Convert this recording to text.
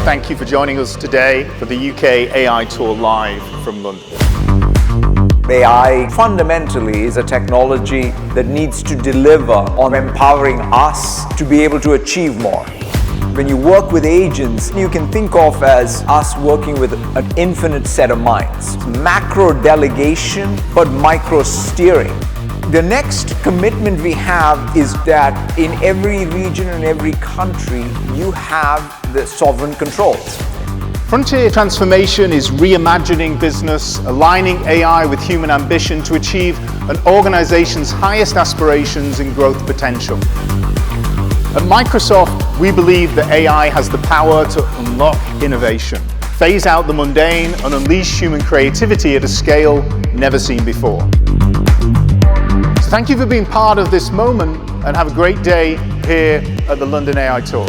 Thank you for joining us today for the UK AI Tour live from London. AI fundamentally is a technology that needs to deliver on empowering us to be able to achieve more. When you work with agents, you can think of as us working with an infinite set of minds. Macro delegation, but micro steering. The next commitment we have is that in every region and every country, you have the sovereign controls. Frontier transformation is reimagining business, aligning AI with human ambition to achieve an organization's highest aspirations and growth potential. At Microsoft, we believe that AI has the power to unlock innovation, phase out the mundane, and unleash human creativity at a scale never seen before. So thank you for being part of this moment, and have a great day here at the London AI Tour.